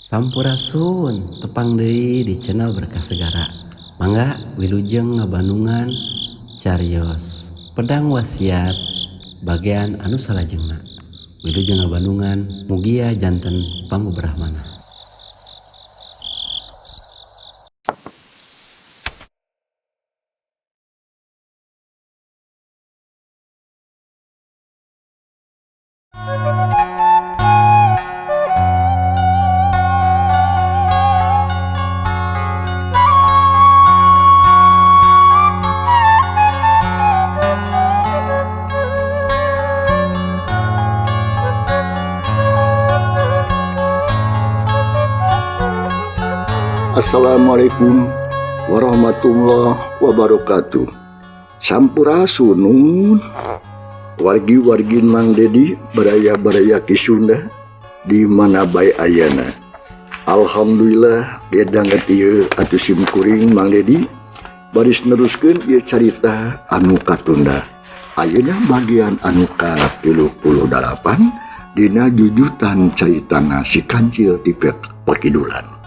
Sampurasun tepang deui di channel Berkah Segara. Mangga wilujeng ngabandungan cariyos pedang wasiat bagian anu salajengna. Wilujeng ngabandungan mugia janten pangguberahmana. Assalamualaikum warahmatullahi wabarakatuh. Sampurasun wargi-wargin Mang Dedi baraya-baraya ki Sunda di mana bae ayana. Alhamdulillah gedang ieu atuh sim kuring Mang Dedi baris neruskeun ieu carita anu katunda. Ayeuna bagian anu ka-38 dina jujutan caritana si Kancil ti Pakidulan.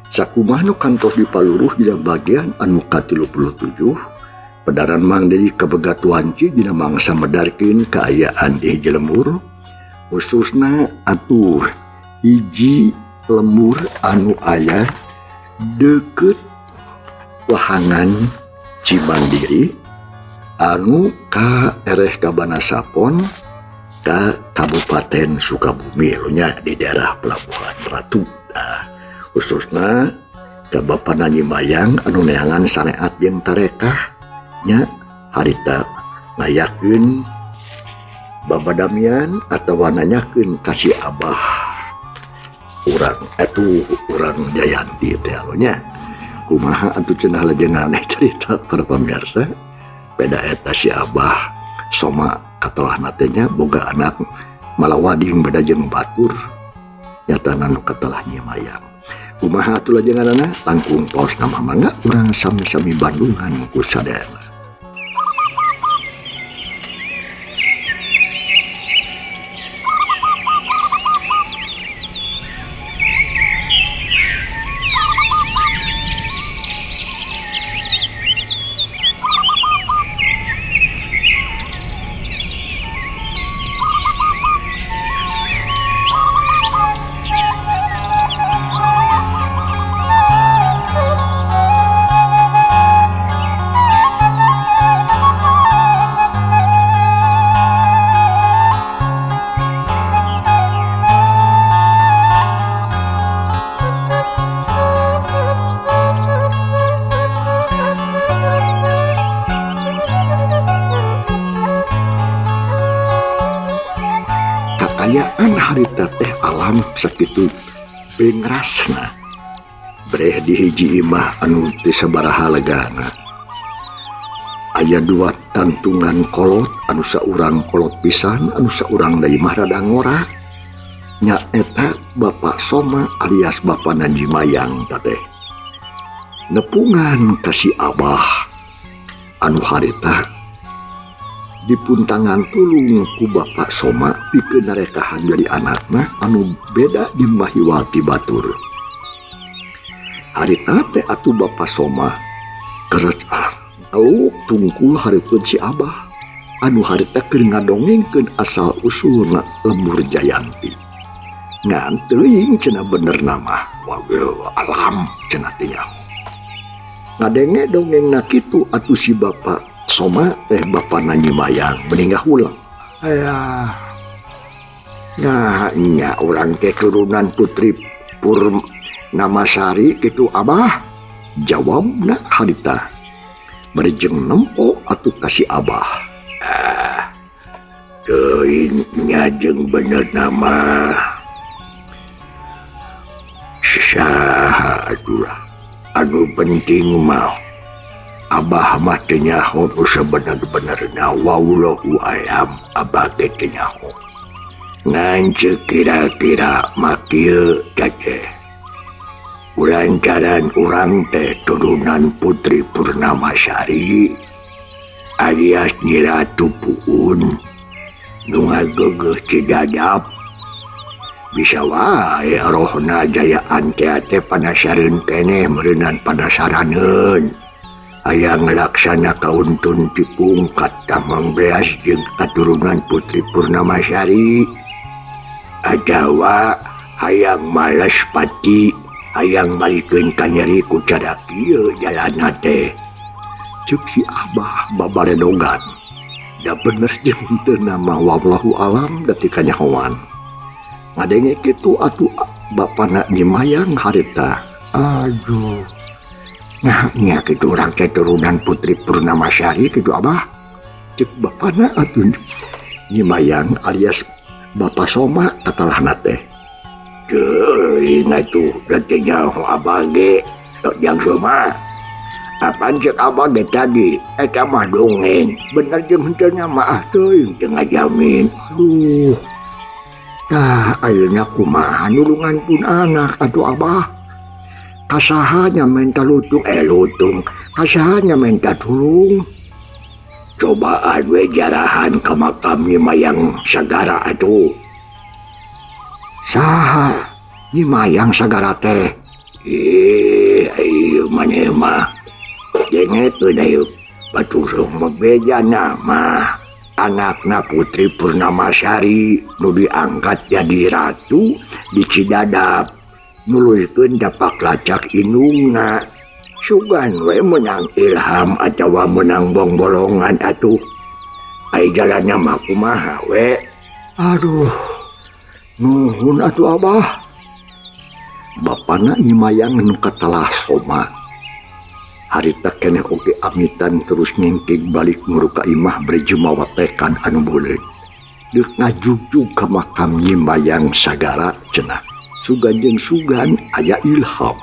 Sakumaha nu kantos dipaluruh dina bagian anu ka-37 pedaran Mang Dedi kabegat wanci dina mangsa medarkeun kaayaan di hiji lembur khususna atuh hiji lembur anu aya deukeut wahangan Cimandiri anu ka ereh Kabanasapon ka Kabupaten Sukabumi nya di daerah Pelabuhan Ratu. Khususna ke Bapak Nanyi Mayang anu neangan syariat jeung tarekah nya harita ngayakeun babadamian atawa nanyakeun kasih abah urang urang Jayanti teh nya kumaha atuh cenah lajengan cerita para pamirsa beda eta si abah soma katelahna teh nya boga anak malawading beda jeung batur nyatana nu katelah Nyi Mayang. Kumaha atuh lajenganana langkung paos nama mangga urang sami-sami bandungan ku sadayana. Kayaan harita teh alam sakitu bengrasna breh di hiji imah anu teu sabaraha legana aya dua tantungan kolot anu saurang kolot pisan anu saurang da imah rada ngora nya eta Bapak Soma alias Bapak Nanyi Mayang teh nepungan kasih abah anu harita dipuntangan tulung ku Bapak Soma pikeun narekahan jadi anakna anu beda di Mahiwati batur. Harita teh atuh Bapak Soma keres tungkul hareupeun si abah anu harita keur ngadongengkeun asal usulna lembur Jayanti. Ngan teuing cenah bener nama alam cenah teh nyaho. Ngadenge dongengna kitu atuh si Bapak Soma teh Bapak Nanyi Mayang meninggal ulang. Nah nya urang teh keturunan Putri Purnamasari kitu abah. Jawabna harita merejeng nempo atuh kasih abah. Teuing nya jeung bener nama saha anu penting mah abah mah teu nyaho nu sabener-benerna wallahu alam abah teh teu nyaho. Ngan kira-kira makieu teh ulancaran urang teh turunan Putri Purnamasari alias Nyi Ratu Puun nu ngageugeuh Cidadap bisa wae rohna jayaan teh panasareun keneh meureunnan panasaraneun aya ngelaksana kauntun dipungkat Tamang Beas jeung katurunan Putri Purnamasari. Ajawa hayang males pati hayang balikeun ka nyeri ku cara kieu jalanna teh. Ceuk si Abah babaredogan. Da bener jeung teu nama wallahu alam da ti kanyahoan. Ngadenge kitu atuh bapana Nyimayang harita. Aduh. Nah, nya kitu urang keturunan Putri Purnamasari kitu Abah. Ceuk bapana atuh Nyimayang alias Bapak Soma katalahna teh. Teuing atuh gantinya Abah ge yang Soma. Apaan cek Abah ge tadi? Eta mah dongeng. Bener jeung henteu nya mah teuing teu ngajamin. Aduh. Tah ayeuna kumaha nulungan pun anak atuh Abah. Kasaha nya minta lutung kasaha nya minta tulung. Cobaan we jarahan ka makam Nyimayang Sagara atuh. Saha Nyimayang Sagara teh? Ayo maneh mah jenget teu dayu baturuh bebeja nama anakna Putri Purnamasari nu diangkat jadi ratu di Cidadap nuluykeun dapak lacak indungna. Sugan we menang ilham atawa menang bongbolongan atuh. Ai jalannya mah kumaha we? Aduh. Nuhun atuh Abah. Bapana Nyimayang nu katalah Soma. Harita keneh oge amitan terus ngengkeg balik nguruka imah bereje mawatekan anu beuleud. Deuk ngajugjug ka makam Nyimayang Sagara cenah. Sugan jeung sugan aya ilham.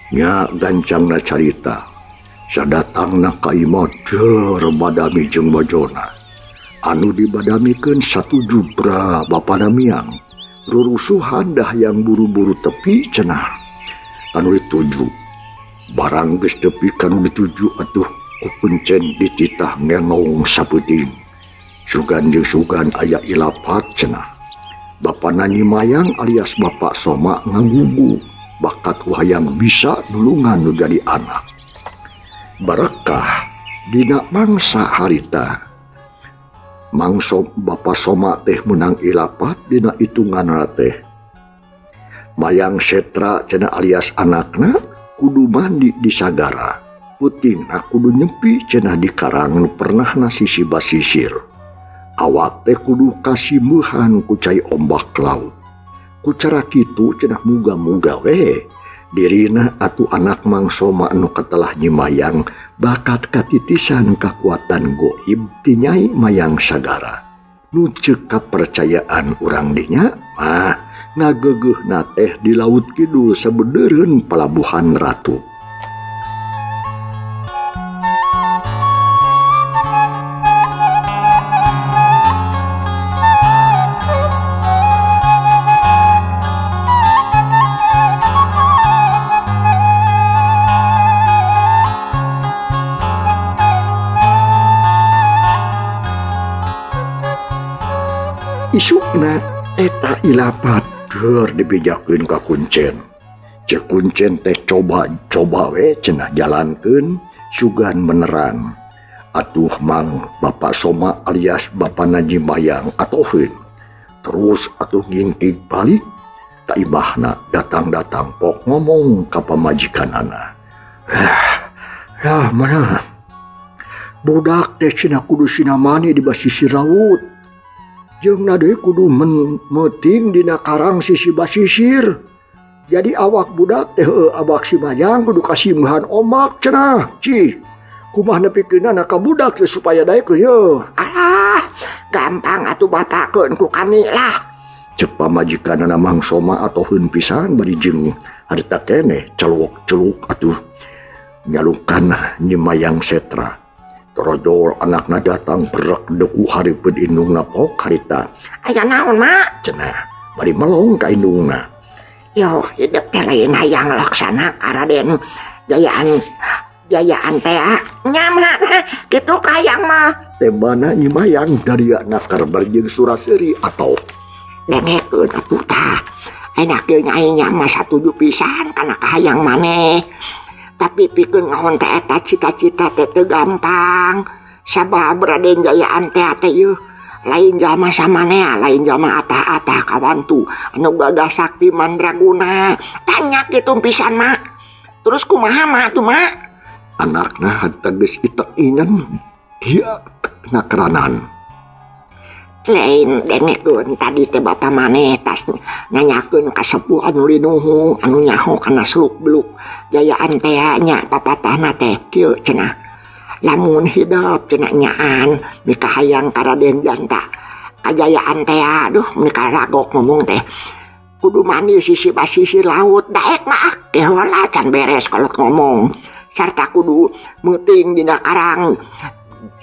Nya gancangna carita sadatangna ka imah cer badami jeung bojona anu dibadamikeun satu jubra bapana miang rurusuhan dah yang buru-buru tepi cenah anu dituju barang geus tepi kanu dituju atuh ku pencen dititah ngenong sapeuting sugan jeung sugan aya ilapat cenah bapana Nyimayang alias Bapak Soma ngagugu bakat wayang bisa nulungan nu jadi anak. Barakah dina mangsa harita. Mangso Bapak Soma teh menang ilapat dina hitunganna teh. Mayang Setra cenah alias anakna kudu mandi di Sagara. Putingna kudu nyempi cenah di karang nu pernah sisi basisir. Awak teh kudu kasimeuhan ku cai ombak laut. Ku cara kitu cenah muga-muga we dirina atuh anak Mangsoma anu katelah Nyimayang bakat katitisan kakuatan goib ti Nyai Mayang Sagara nu ceuk kapercayaan urang dinya mah ngageugeuhna teh di laut kidul sabeudeureuun palabuhan ratu. Isukna eta ilapat ger dibijakeun ka kuncen. Cek kuncen teh coba we cenah jalankeun sugan beneran. Atuh mang Bapak Soma alias Bapana Nyimayang atoheun. Terus atuh ngingkig balik ka imahna datang-datang pok ngomong ka pamajikanana. Ya mana? Budak teh cenah kudu sinamani di basisir laut. Jeung deui kudu meting dina karang sisi basisir. Jadi awak budak teh abak si Mayang kudu kasimeuhan ombak cenah. Cih, kumaha nepikeunna ka budak teh supaya daek yeuh. Alah, gampang atuh batakeun ku kami lah. Ceuk pamajikanana Mangsoma atoheun pisan bari jeung harita keneh celuk-celuk atuh nyalukan Nyimayang Setra. Torojol anakna datang berak deku hareupeun indungna pok harita. Aya naon mak? Cenah bari melong ka indungna. Yo hidup teh lain hayang laksana ka Raden Jayaan teh nyama kitu kayang mah. Tembana Nyimayang dari nakar barjeng Suraseri atau dengekeun atuh tah. Enak ge nyai nya mah satuju pisan kana kahayang maneh. Tapi pikeun ngahon teh eta cita-cita teh teu gampang. Sabab Raden Jayaan teh yeuh lain jalma samanea, lain jalma atah-atah kawantu anu gagah sakti mandraguna. Tanya kitu pisan mak. Terus kumaha mak tuh mak? Anakna hatta geus itek ingen dia nakeranan. Lain dengekeun tadi teh bapa maneh tas nanyakeun ka sepuh anu linuhung anu nyaho kana seluk-beluk Jayaan teh nya papatahna teh kieu cenah. Lamun hidup cenah nyaan mika hayang ka Raden Janta kajayaan teh aduh mika ragok ngomong teh kudu mandi sisi basisir laut daek mah kehola can beres kolot ngomong sarta kudu meuting dina karang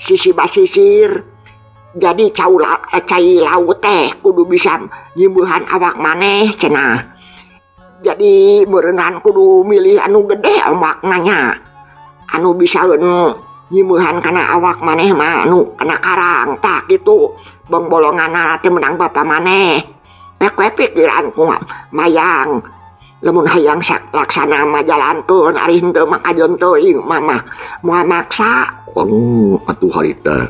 sisi basisir jadi cai laut teh kudu bisa nyimbuhan awak maneh cenah. Jadi berenang kudu milih anu gede ombak nanya anu bisa nyimbuhan kana awak maneh mah anu kana karang tak gitu bong bolonganna teh menang bapa maneh pek pikiran ku mayang lamun hayang laksana mah jalankeun ari henteu mah kajeun teuing mah moal maksa. Atuh harita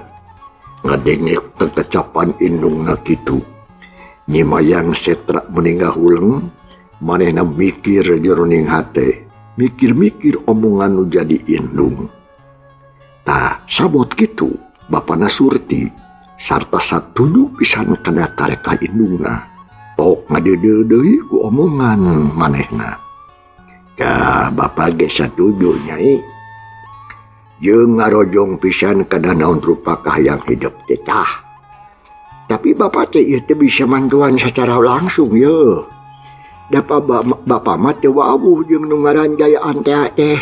ngadengek kecapan indungna kitu Nyi Mayang setra meninggal huleng manehna mikir jroning hate mikir-mikir omongan nu jadi indung. Tah sabot gitu bapana Surti sarta satuju pisan kana kareka indungna tok ngadeudeul deui ku omongan manehna. Ya bapa ge satuju nyai jeung ngarojong pisan kana naon rupa kahayang hidup teh tah. Tapi bapa teh ieu teh bisa mantuan secara langsung ye. Dapa bapa mah teu wawuh jeung nu ngaran Jayaan teh.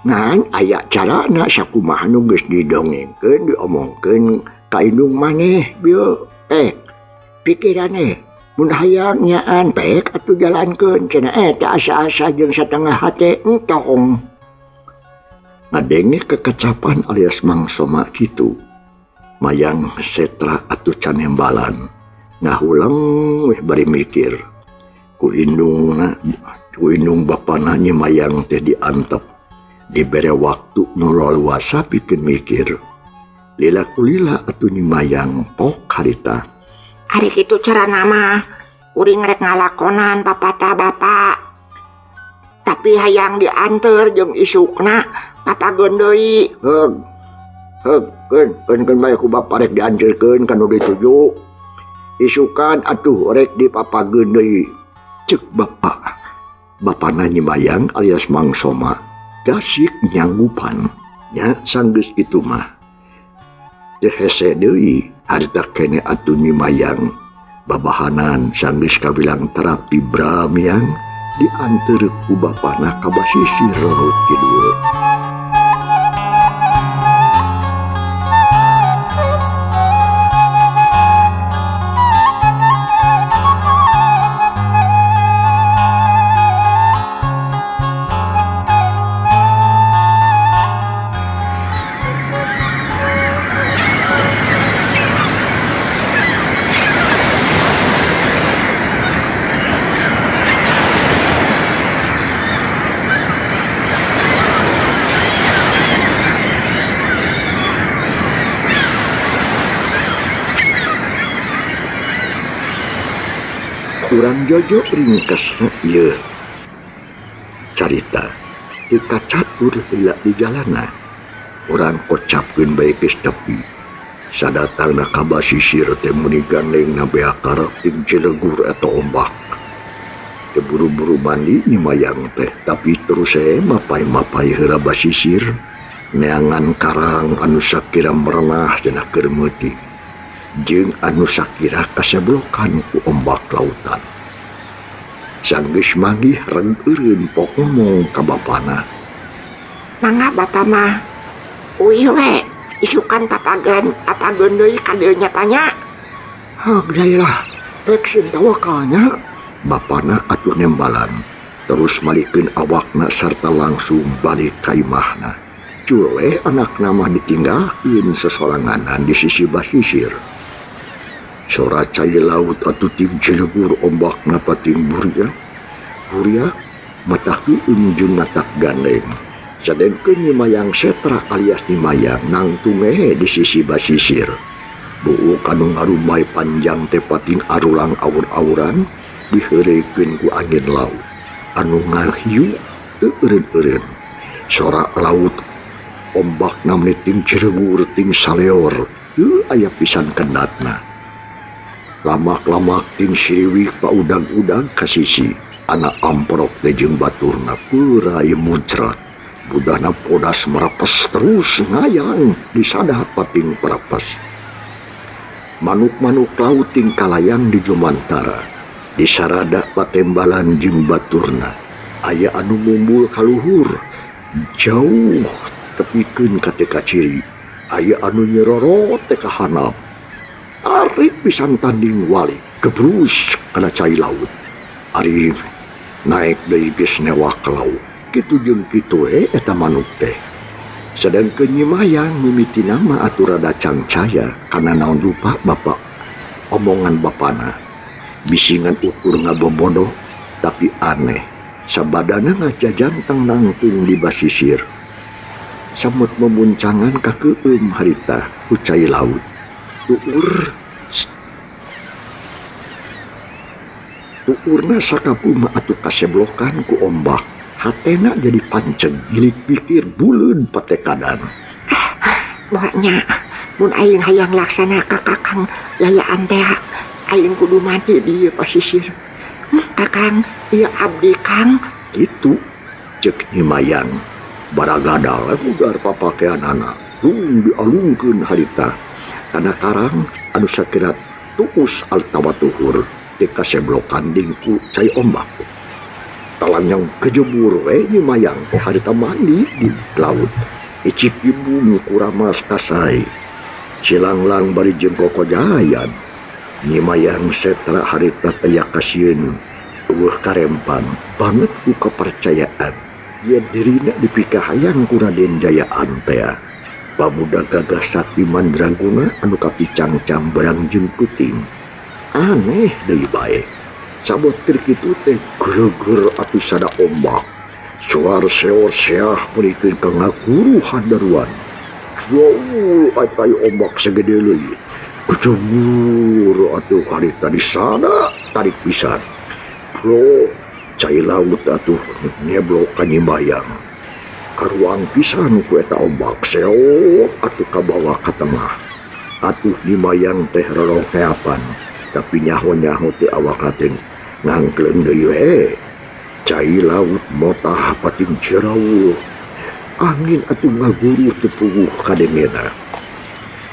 Ngan aya carana sakumaha nu geus didongengkeun diomongkeun ka indung maneh bieu pikirane mun hayang nyaan pek atuh jalankeun cenah eta asa-asa jeung satengah hate entong. Ngadenge kekecapan alias mangsoma kitu Mayang setra atuh can hembalan ngahulang weh bari mikir ku indung bapana Nyi Mayang teh diantep dibere waktu nu luasa pikeun mikir. Lila kulila atuh Nyi Mayang pok harita. Ari kitu carana mah uring rek ngalakonan papata bapak. Tapi hayang dianter jeung isukna papageun deui. Keun bae ku bapa rek dianterkeun kana dituju. Isukan atuh rek dipapageun deui. Ceuk bapana Nyi Mayang alias mangsoma gasik nyanggupan nya sanggeus kitu mah teu hese deui harita kene atuh Nyi Mayang babahanan sanggeus kabilang terapi bramiang dianteur ku bapana ka basisir laut kidul. Urang jojo ringkesna ieu carita tika catur heula di jalana urang kocapkeun bae geus tepi sadatangna ka basisir teh meuni gandengna beakar ting cilegur eta ombak teu buru-buru mandi Nyi Mayang teh tapi terus mapai-mapai heula basisir neangan karang anu sakira merenah cenah keur meutik jeung anu sakira kaseblokan ku ombak lautan. Sanggeus manggih reng-eureun pok ngomong ka bapana. Mangga bapa mah uih we isukan papageun deui ka dieu nya tanya. Heug dailah rek sin tawakalnya. Bapana atuh nembalan terus malikeun awakna sarta langsung balik ka imahna. Cule anakna mah ditinggalkeun sesoranganan di sisi basisir. Sora cai laut atuh ting cilebur ombak napa ting buria. Buria mata keung jeung mata gandeng. Sadengkeun Nyimayang Setra alias Nyimayang nangtung di sisi basisir. Buuk anu ngarumay panjang teh pating arulang awur-awuran diheureikeun ku angin laut. Anu ngahiu teu eureun-eureun. Sora laut ombak namanya ting cirebur ting saleor. Aya pisan kendatna. Lamak-lamak ting siriwik paudag-udag ka sisi. Anak amprok teh jeung baturna peurai muncrat. Budana podas merapes terus ngayang di sadah pating perapes. Manuk-manuk laut ting kalayang di Jumantara. Di sarada patembalan jeung baturna. Aya anu mumbul kaluhur. Jauh tepikeun ka teh kaciri. Aya anu nyerorot teh ka handap. Tarik pisan tanding wali gebrus kana cai laut. Ari naik deui geus newah ka laut. Kitu jeung kitu eta manuk teh. Sedengkeun Nyimayang mimiti nama atuh rada cangcaya kana naon lupa bapak omongan bapana. Bisingan ukur ngabobodo tapi aneh. Sabadana ngajajanteng nangtung di basisir. Samut memuncangan ka keum harita ku cai laut. Tuurna sakapuma atuh kaseblokan ku ombak. Hatena jadi panceg gilik pikir buleun patekadan. Pokoknya mun aing hayang laksana ka Kakang yayaan teh aing kudu mandi di pasisir. Kakang, ieu abdi Kang. Itu cek Nyimayang. Baragadal ugar papakeanana. Dialungkeun harita. Kana karang anu sakira tuus altawatuhur teh kaseblokan dingku cai ombak. Talang yang kejebur Nyimayang teh harita mandi di laut. Icik ibu kuramas kasai. Cilanglang bari jeung kokojayan. Nyimayang Setra harita taya kasieun eueuh karempan banget ku kepercayaan. Yen dirina dipikahayang ku Raden Jayaan teh. Pamuda gagah sakti mandraguna anu kapicangcang berang jeung puting. Aneh deui bae. Sabot keur kitu teh gereger atuh sada ombak. Suar seor seah merikeun ka ngaguru handaruan. Wow, atai ombak segede leuwih. Kejemur atuh harita di sana tarik pisan. Bro, cai laut atuh nyeblok ka Nyimayang. Karuang pisan ku eta ombak seot atuh ka bawah ka tengah. Atuh Nyimayang teh rorongkeapan. Tapi nyaho-nyaho teh awakna teh ngangkleung deui we. Cai laut motah pating jerawuh. Angin atuh ngaguru teu puguh kadengena.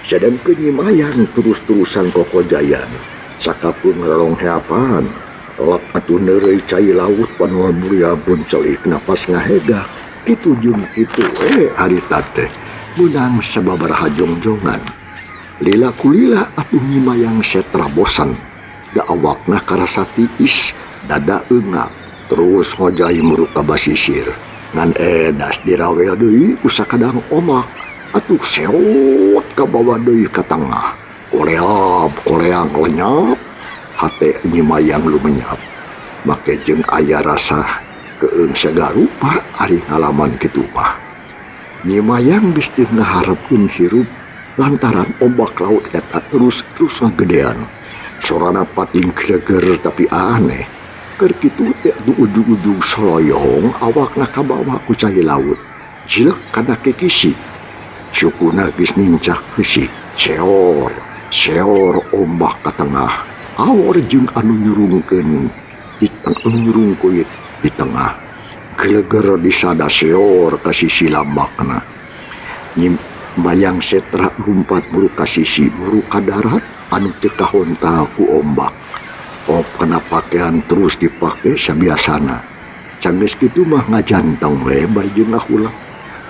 Sadengkeun Nyimayang terus-terusan kokojayan. Sakapeung rorongkeapan. Lak atuh neureuy cai laut panoa mulia boncelik napas ngahegak. Kitu jeung kitu harita teh meunang sababaraha jongjongan. Lila kulila atuh Nyimayang Setra bosan. Da awakna karasa tiis, dada eungap, terus ngojai muruk ka basisir. Ngan edas dirawel deui ku sakadang ombak. Atuh seot ka bawah deui ka tengah. Koleang lenyap. Hate Nyimayang lumenyap. Make jeung aya rasa keung sagarupa ari ngalaman kitu mah. Nyimayang geus teu ngaharepkeun hirup lantaran ombak laut eta terus ngagedean. Sorana pating greger tapi aneh. Keur kitu teh ujug-ujug soloyong awakna ka bawah ku cai laut. Jileuk kana kekisi. Sukuna geus nincak fisik. Seor ombak ka tengah. Awor jeung anu nyurungkeun di tengah. Geleger di sada seor ka sisi lambakna. Nyimayang Setra lumpat buru ka sisi buru ka darat anu teu kahontal ku ombak. Op kana pakean terus dipake sabiasana. Canggeus kitu mah ngajanteng we bari jeung ngahulang.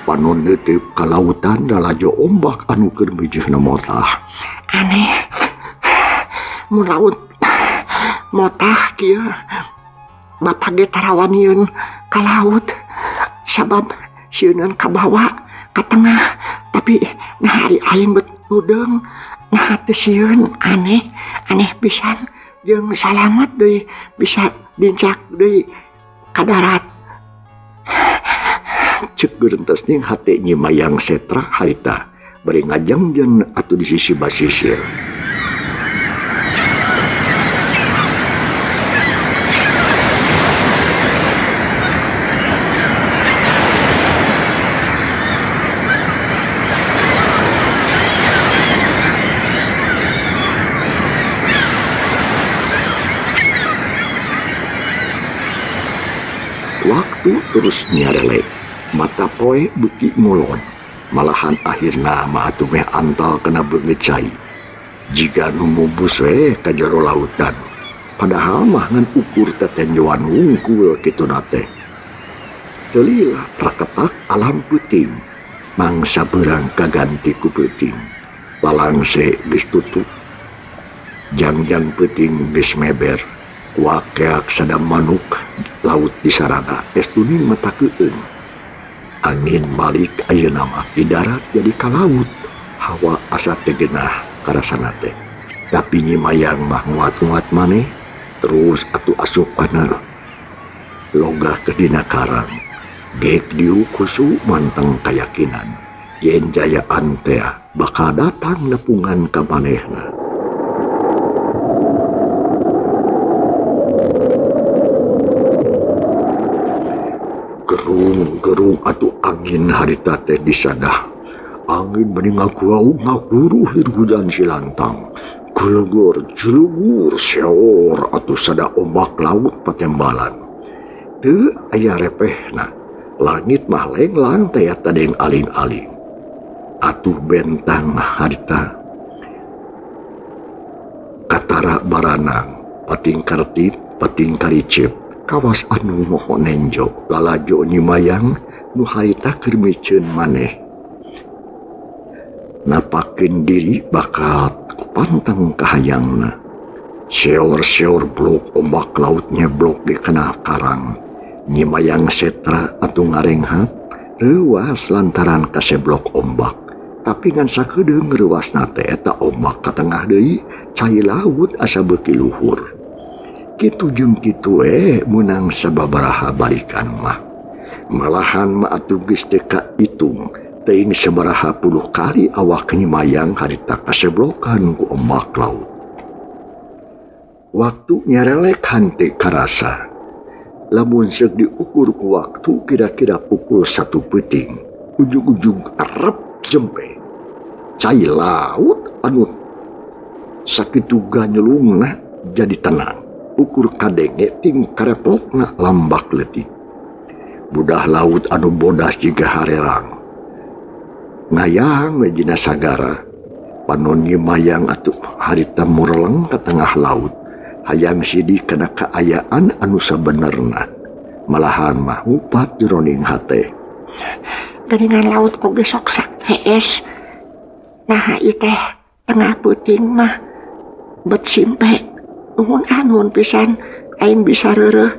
Panon neuteup ka lautan da lajo ombak anu keur beujeuhna motah. Aneh. Mun laut motah kieu Bapak ge tarawanieun ka laut sabab sieunaan ka bawah ka tengah tapi nah hari aing bet ludeng Nah teu sieun aneh pisan jeung salamat deui bisa dincak deui ka darat. Cek gerentas ning hate Nyi Mayang Setra harita bari ngajengjeun atuh di sisi basisir. Waktu terus nyarelek, mata poe beuki ngulon, malahan akhirna mah atuh meh antal kena beungeut cai. Jiga nu mubus we ka jero lautan, padahal mah ngan ukur tetenjoan wungkul kituna teh. Teu lila raketak alam peuting, mangsa beurang kaganti ku peuting. Lalangse geus tutup, jangjang peuting geus meber. Wakeak sadam manuk laut di sarana estuning mata keueung. Angin balik ayeuna mah di darat jadi ka laut. Hawa asa teh geunah karasana teh. Tapi Nyi Mayang mah nguat-nguat maneh terus atuh asupana loga ke dina karang. Gek diu kusu manteng kayakinan yen jayaan teh bakal datang nepungan ka manehna. Gerung atuh angin harita teh disadah. Angin meni ngaguruh lir hujan silantang. Gelegur, jelegur, seor atuh sada ombak laut patembalan. Teu aya repehna. Langit mah lenglang teh tadeng aling-aling. Atuh bentang harita. Katara baranang, pating kartip, pating karicip. Kawas anu moho nenjo lalajo Nyi Mayang nu harita keur miceun maneh. Napakeun diri bakal kupanteng kahayangna. Seor-seor blok ombak laut nyeblok di kenah karang. Nyi Mayang Setra atuh ngarenghap reuwas lantaran kaseblok ombak. Tapi ngan sakedeung reuasna teh eta ombak ka tengah deui cai laut asa beuki luhur. Kitu jeung kitu munang sababaraha balikan mah. Malahan mah atuh geus teu kaitung teuing sabaraha puluh kali awak Nyi Mayang harita kaseblokan ku ombak laut. Waktu nyarelek hante karasa. Lamun seuk diukur ku waktu kira-kira pukul 1 peuting. Ujug-ujug arep jempe. Cai laut anu sakitu ganyelungna jadi tenang. Ukur kadenge ting kareplokna lambak leutik. Budah laut anu bodas jiga harerang. Ngayang we dina sagara. Panon Nyi Mayang atuh harita mureleng ka tengah laut. Hayang sidi kana kaayaan anu sabenerna. Malahan mah ngupat jroning hate. Geuningan laut oge sok hees. Nah ieu teh tengah peuting mah bet simpe. Nuhun pisan aing bisa reureuh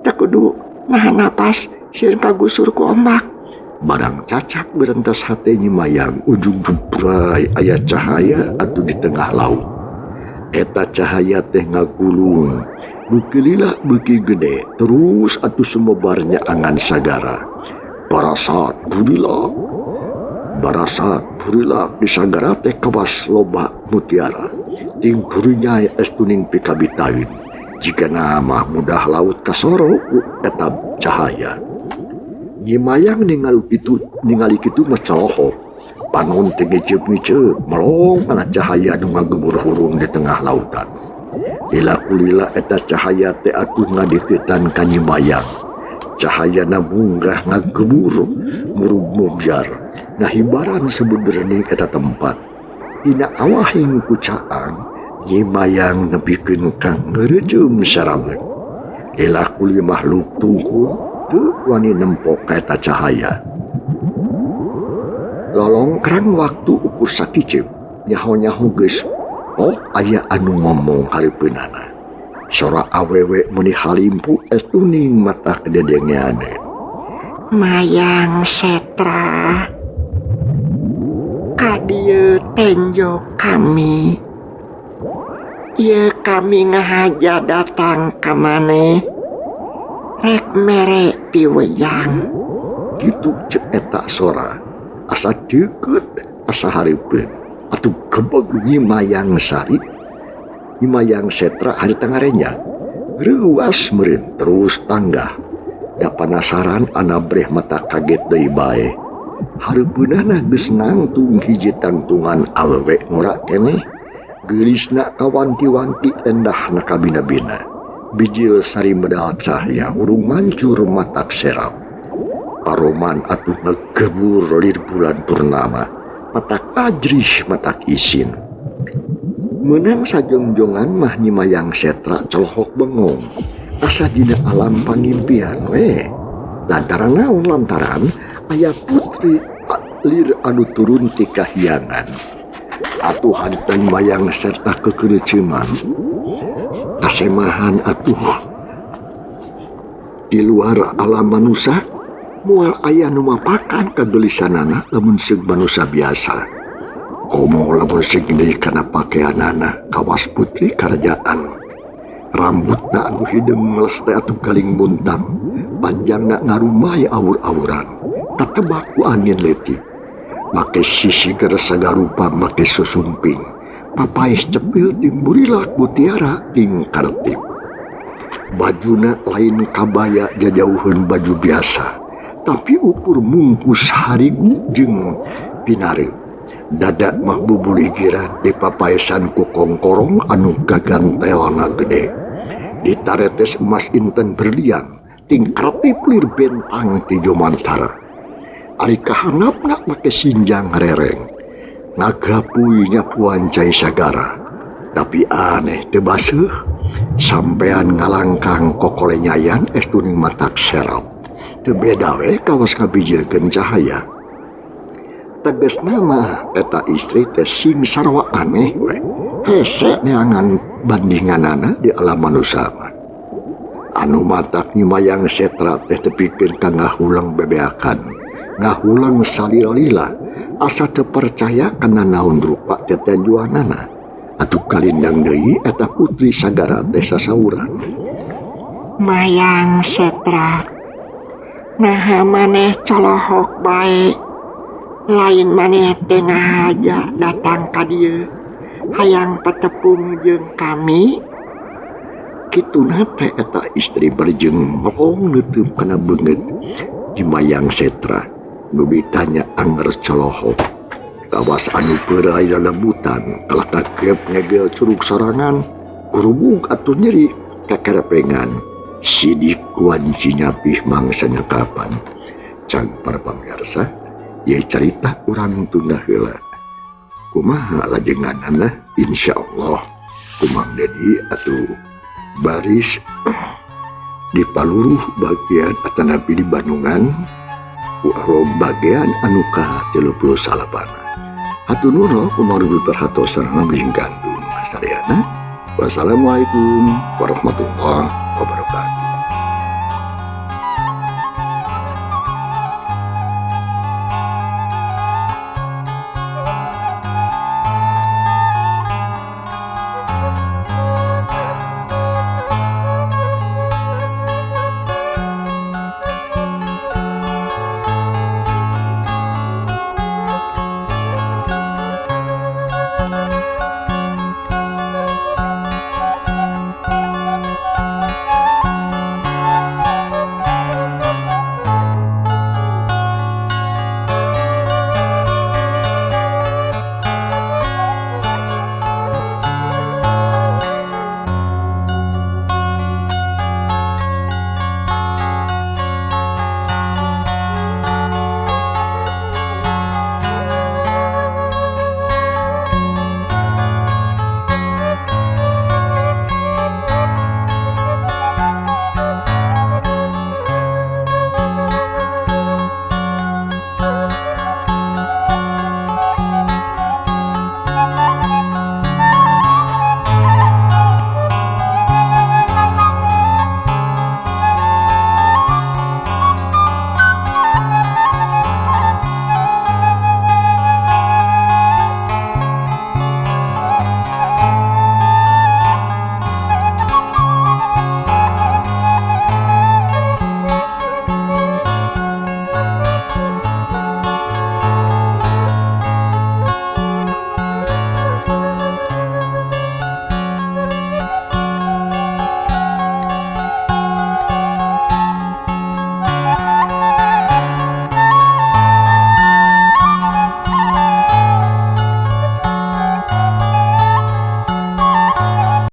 teu kudu nahan napas sieun kagusur ku ombak. Barang cacak berentas hate Nyi Mayang ujung jubrai aya cahaya atuh di tengah laut. Eta cahaya teh ngagulung beuki lila beuki gede terus atuh sumebarnya angan sagara. Barasat burilah di sagara teh kawas loba mutiara. Ting burinya estuning pikabitawin. Jika nama mudah laut kasoro ku eta cahaya. Nyi Mayang ningali kitu mah celohok. Panon teh ngiceup-ngiceup melong kana cahaya nu ngagebur hurung di tengah lautan. Lila kulila eta cahaya teh atuh ngadeuketan ka Nyi Mayang. Cahayana munggah ngagebur murub mubjar. Ngahibaran sebenerning eta tempat. Dina awahing kucaan Nyi Mayang nepikeun kang ngeurejeum sarameun. Lila kuli makhluk tungkul teu wani nempok ka eta cahaya. Lolongkrang waktu ukur sakicip nyaho-nyaho geus aya anu ngomong hareupeunana. Sora awewe meni halimpu estuning mata kededengeane. Mayang Setra, Kadieu tenjo kami. Ieu kami ngahaja datang ka maneh. Rek mere piwejang. Gitu cek eta sora. Asa deket, asa hareupeun. Atuh gebeg Nyimayang Sari. Nyimayang Setra hari tangarenya. Reuas meureun terus tanggah. Da panasaran anabreh mata kaget deui bae. Hareupeunana geus nangtung hiji tangtungan awewe ngora keneh. Geulisna kawanti-wanti endahna kabina-bina. Bijil sari medal cahya urung mancur matak serap. Paroman atuh ngegebur lir bulan purnama. Matak ajrih matak isin. Menang sajongjongan mah Nyimayang Setra colohok bengong. Asa dina alam pangimpian we. Lantaran naon lantaran aya putri lir anu turun ti kahyangan. Atuh harita Nyimayang Setra kekereuceuman. Kasemahan atuh di luar alam manusia moal aya nu mapakan kagelisanana lamun seug manusia biasa. Komo lamun seug deui kana pakaianana kawas putri kerajaan. Rambutna anu hideung meles teh atuh galing buntang, panjangna ngarumay awur-awuran, katebak ku angin leutik. Make sisiger sagarupa make susumping, papaes cepil timburilah mutiara ting karetip. Bajuna lain kabaya jajauheun baju biasa, tapi ukur mungkus harigu jeung pinareup. Dadak mah bubuligiran dipapaesan ku kongkorong anu gagantelna gede. Ditaretes emas inten berlian, ting karetip lir bentang ti Jomantara. Ari kahanapna make sinjang rereng, ngagapuy nyapuan cai sagara. Tapi aneh teu baseuh, sampean ngalangkang kokole nyayan estuning matak serap. Teu beda we kawas kabijekeun cahaya. Tegesna mah eta istri teh sing sarwa aneh we. Hese neangan bandinganana di alam manusia mah. Anu matak Nyimayang Setra teh tepikeun ka ngahulang bebeakan, ngahulang salila-lila, asa teu percaya kana naon rupa teteh juanana. Atuh kalindang deui eta putri sagara teh sasauran. Mayang Setra, naha maneh colohok bae. Lain maneh teh ngahaja datang ka dieu. Hayang patepung jeung kami. Kituna teh eta istri berjeng melong neuteum kana beungeut Nyimayang Setra nu ditanya anger colohok. Kawas anu peurai lelebutan kalah kakep ngegel curug sorangan, kurubung atuh nyeri kakerepengan. Sidik kuanci nyapih mangsa nyakapan. Cang para pamirsa, ye carita urang tunda heula. Kumaha lajenganana insyaallah kumang Dedi atuh baris di paluruh bagian atanapi di Bandungan bagian anu ka 38. Hatur nuhun kumaha perhatosan ngabing gandung kasareana. Wassalamualaikum warahmatullahi